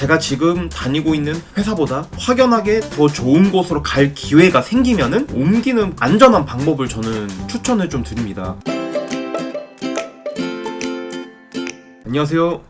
제가 지금 다니고 있는 회사보다 확연하게 더 좋은 곳으로 갈 기회가 생기면은 옮기는 안전한 방법을 저는 추천을 좀 드립니다. 안녕하세요.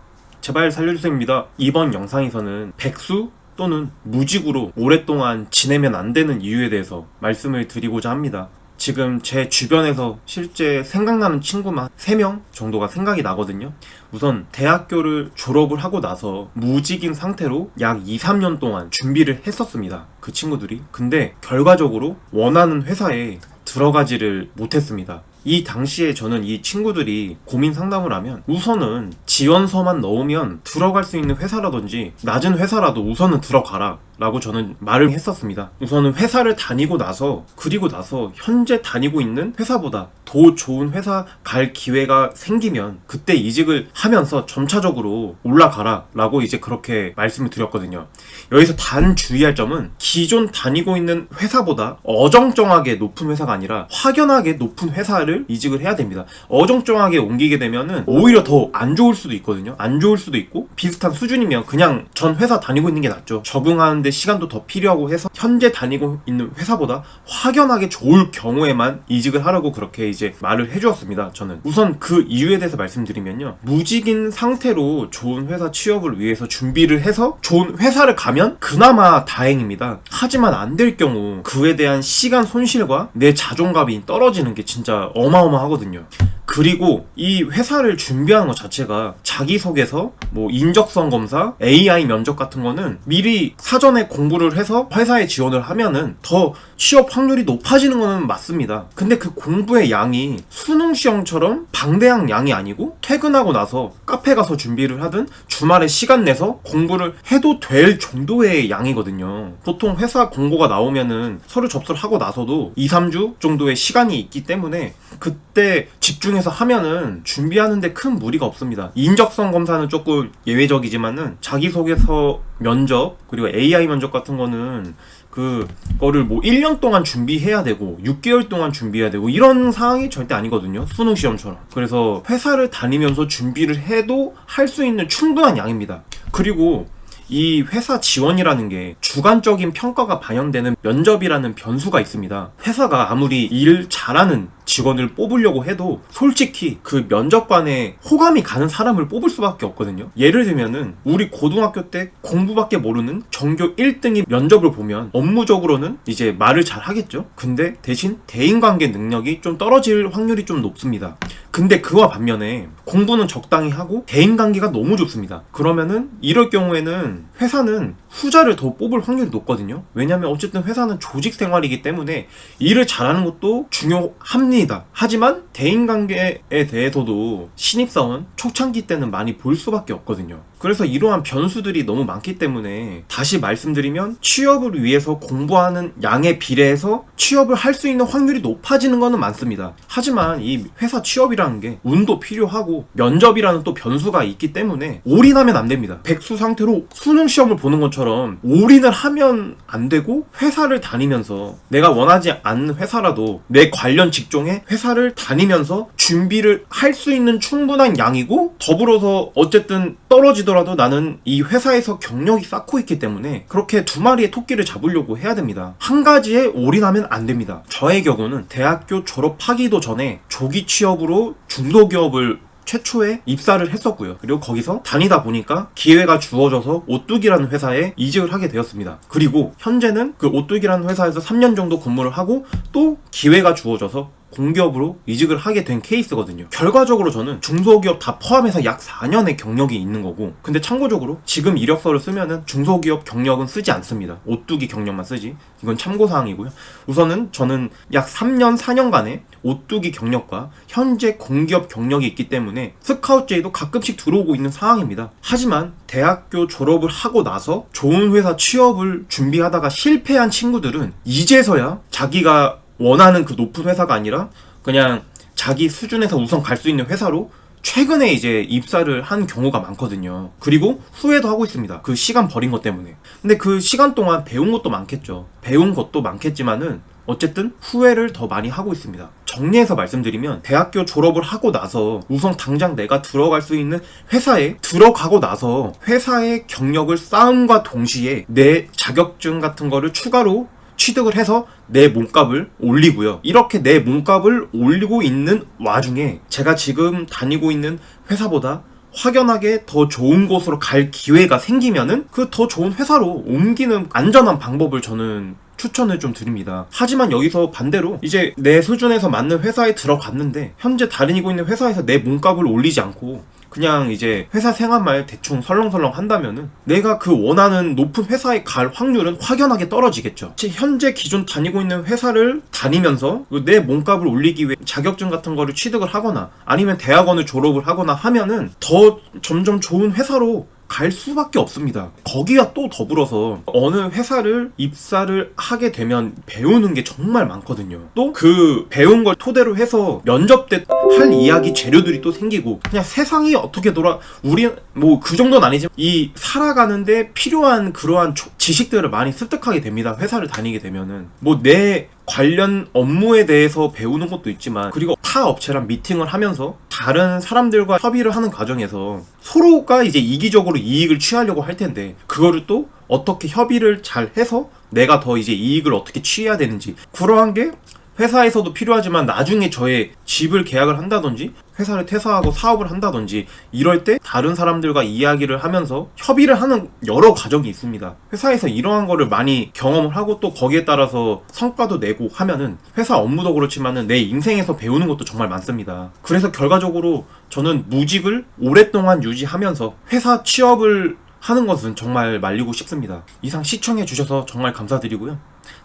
제발 살려주세요입니다. 이번 영상에서는 백수 또는 무직으로 오랫동안 지내면 안 되는 이유에 대해서 말씀을 드리고자 합니다. 지금 제 주변에서 실제 생각나는 친구만 3명 정도가 생각이 나거든요. 우선 대학교를 졸업을 하고 나서 무직인 상태로 약 2-3년 동안 준비를 했었습니다. 그 친구들이. 근데 결과적으로 원하는 회사에 들어가지를 못했습니다. 이 당시에 저는 이 친구들이 고민 상담을 하면 우선은 지원서만 넣으면 들어갈 수 있는 회사라든지 낮은 회사라도 우선은 들어가라 라고 저는 말을 했었습니다. 우선은 회사를 다니고 나서 그리고 나서 현재 다니고 있는 회사보다 더 좋은 회사 갈 기회가 생기면 그때 이직을 하면서 점차적으로 올라가라 라고 이제 그렇게 말씀을 드렸거든요. 여기서 단 주의할 점은 기존 다니고 있는 회사보다 어정쩡하게 높은 회사가 아니라 확연하게 높은 회사를 이직을 해야 됩니다. 어정쩡하게 옮기게 되면은 오히려 더 안 좋을 수도 있거든요. 안 좋을 수도 있고 비슷한 수준이면 그냥 전 회사 다니고 있는 게 낫죠. 적응하는데 시간도 더 필요하고 해서 현재 다니고 있는 회사보다 확연하게 좋을 경우에만 이직을 하라고 그렇게 이제 말을 해주었습니다. 저는 우선 그 이유에 대해서 말씀드리면요, 무직인 상태로 좋은 회사 취업을 위해서 준비를 해서 좋은 회사를 가면 그나마 다행입니다. 하지만 안 될 경우 그에 대한 시간 손실과 내 자존감이 떨어지는 게 진짜 어마어마하거든요. 그리고 이 회사를 준비하는 것 자체가 자기소개서, 뭐 인적성 검사, AI 면접 같은 거는 미리 사전에 공부를 해서 회사에 지원을 하면은 더 취업 확률이 높아지는 거는 맞습니다. 근데 그 공부의 양이 수능 시험처럼 방대한 양이 아니고 퇴근하고 나서 카페 가서 준비를 하든 주말에 시간 내서 공부를 해도 될 정도의 양이거든요. 보통 회사 공고가 나오면은 서류 접수를 하고 나서도 2-3주 정도의 시간이 있기 때문에 그때 집중해서 하면은 준비하는데 큰 무리가 없습니다. 인적성 검사는 조금 예외적이지만은 자기소개서 면접 그리고 AI 면접 같은 거는 그거를 뭐 1년 동안 준비해야 되고 6개월 동안 준비해야 되고 이런 상황이 절대 아니거든요. 수능 시험처럼. 그래서 회사를 다니면서 준비를 해도 할 수 있는 충분한 양입니다. 그리고 이 회사 지원이라는 게 주관적인 평가가 반영되는 면접이라는 변수가 있습니다. 회사가 아무리 일 잘하는 직원을 뽑으려고 해도 솔직히 그 면접관에 호감이 가는 사람을 뽑을 수밖에 없거든요. 예를 들면은 우리 고등학교 때 공부밖에 모르는 전교 1등이 면접을 보면 업무적으로는 이제 말을 잘 하겠죠. 근데 대신 대인관계 능력이 좀 떨어질 확률이 좀 높습니다. 근데 그와 반면에 공부는 적당히 하고 대인관계가 너무 좋습니다. 그러면은 이럴 경우에는 회사는 후자를 더 뽑을 확률이 높거든요. 왜냐면 어쨌든 회사는 조직 생활이기 때문에 일을 잘하는 것도 중요합니다. 하지만 대인관계에 대해서도 신입사원 초창기 때는 많이 볼 수밖에 없거든요. 그래서 이러한 변수들이 너무 많기 때문에 다시 말씀드리면 취업을 위해서 공부하는 양에 비례해서 취업을 할 수 있는 확률이 높아지는 것은 많습니다. 하지만 이 회사 취업이라는 게 운도 필요하고 면접이라는 또 변수가 있기 때문에 올인하면 안 됩니다. 백수 상태로 수능 시험을 보는 것처럼 올인을 하면 안 되고 회사를 다니면서 내가 원하지 않는 회사라도 내 관련 직종의 회사를 다니면서 준비를 할 수 있는 충분한 양이고 더불어서 어쨌든 떨어지더라도 나는 이 회사에서 경력이 쌓고 있기 때문에 그렇게 두 마리의 토끼를 잡으려고 해야 됩니다. 한 가지에 올인하면 안 됩니다. 저의 경우는 대학교 졸업하기도 전에 조기 취업으로 중소기업을 최초에 입사를 했었고요. 그리고 거기서 다니다 보니까 기회가 주어져서 오뚜기라는 회사에 이직을 하게 되었습니다. 그리고 현재는 그 오뚜기라는 회사에서 3년 정도 근무를 하고 또 기회가 주어져서 공기업으로 이직을 하게 된 케이스거든요. 결과적으로 저는 중소기업 다 포함해서 약 4년의 경력이 있는 거고, 근데 참고적으로 지금 이력서를 쓰면은 중소기업 경력은 쓰지 않습니다. 오뚜기 경력만 쓰지. 이건 참고사항이고요. 우선은 저는 약 3년 4년간의 오뚜기 경력과 현재 공기업 경력이 있기 때문에 스카우트제의도 가끔씩 들어오고 있는 상황입니다. 하지만 대학교 졸업을 하고 나서 좋은 회사 취업을 준비하다가 실패한 친구들은 이제서야 자기가 원하는 그 높은 회사가 아니라 그냥 자기 수준에서 우선 갈 수 있는 회사로 최근에 이제 입사를 한 경우가 많거든요. 그리고 후회도 하고 있습니다. 그 시간 버린 것 때문에. 근데 그 시간 동안 배운 것도 많겠죠. 배운 것도 많겠지만은 어쨌든 후회를 더 많이 하고 있습니다. 정리해서 말씀드리면 대학교 졸업을 하고 나서 우선 당장 내가 들어갈 수 있는 회사에 들어가고 나서 회사의 경력을 쌓음과 동시에 내 자격증 같은 거를 추가로 취득을 해서 내 몸값을 올리고요. 이렇게 내 몸값을 올리고 있는 와중에 제가 지금 다니고 있는 회사보다 확연하게 더 좋은 곳으로 갈 기회가 생기면은 그 더 좋은 회사로 옮기는 안전한 방법을 저는 추천을 좀 드립니다. 하지만 여기서 반대로 이제 내 수준에서 맞는 회사에 들어갔는데 현재 다니고 있는 회사에서 내 몸값을 올리지 않고 그냥 이제 회사 생활만 대충 설렁설렁 한다면은 내가 그 원하는 높은 회사에 갈 확률은 확연하게 떨어지겠죠. 현재 기존 다니고 있는 회사를 다니면서 내 몸값을 올리기 위해 자격증 같은 거를 취득을 하거나 아니면 대학원을 졸업을 하거나 하면은 더 점점 좋은 회사로 갈 수밖에 없습니다. 거기와 또 더불어서 어느 회사를 입사를 하게 되면 배우는 게 정말 많거든요. 또 그 배운 걸 토대로 해서 면접 때 할 이야기 재료들이 또 생기고 그냥 세상이 어떻게 돌아 우리 뭐 그 정도는 아니지만 이 살아가는데 필요한 그러한 지식들을 많이 습득하게 됩니다. 회사를 다니게 되면은 뭐 내 관련 업무에 대해서 배우는 것도 있지만 그리고 타 업체랑 미팅을 하면서 다른 사람들과 협의를 하는 과정에서 서로가 이제 이기적으로 이익을 취하려고 할 텐데 그거를 또 어떻게 협의를 잘 해서 내가 더 이제 이익을 어떻게 취해야 되는지 그러한 게 회사에서도 필요하지만 나중에 저의 집을 계약을 한다든지 회사를 퇴사하고 사업을 한다든지 이럴 때 다른 사람들과 이야기를 하면서 협의를 하는 여러 과정이 있습니다. 회사에서 이러한 거를 많이 경험을 하고 또 거기에 따라서 성과도 내고 하면은 회사 업무도 그렇지만은 내 인생에서 배우는 것도 정말 많습니다. 그래서 결과적으로 저는 무직을 오랫동안 유지하면서 회사 취업을 하는 것은 정말 말리고 싶습니다. 이상 시청해 주셔서 정말 감사드리고요.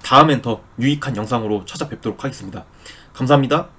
다음엔 더 유익한 영상으로 찾아뵙도록 하겠습니다. 감사합니다.